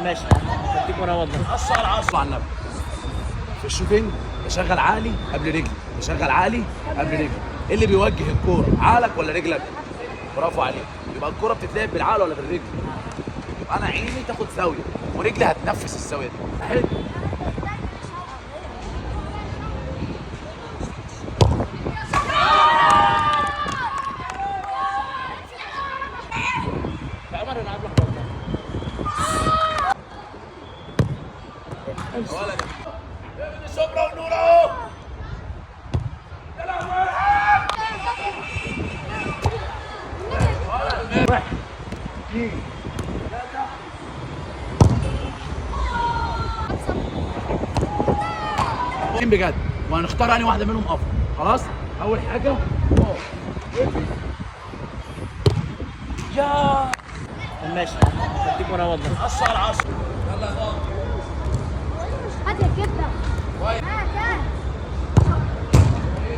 ماشي هديك ورا والله. اسرع على النبي. في الشوتنج بشغل عقلي قبل رجلي، بشغل عقلي قبل رجلي. ايه اللي بيوجه الكوره، عقلك ولا رجلك؟ برافو عليك. يبقى الكوره بتتلعب بالعقل ولا بالرجل؟ يبقى انا عيني تاخد زاويه ورجلي هتنفس الزاويه دي. حلو. عمر يلعب لك والله. ولد ابن شبرا ونور اهو. واحد اثنين بجد، وهنختار انهي واحده منهم افضل. خلاص. اول حاجه ماشي هديك ورا والله. اسرع 10. يلا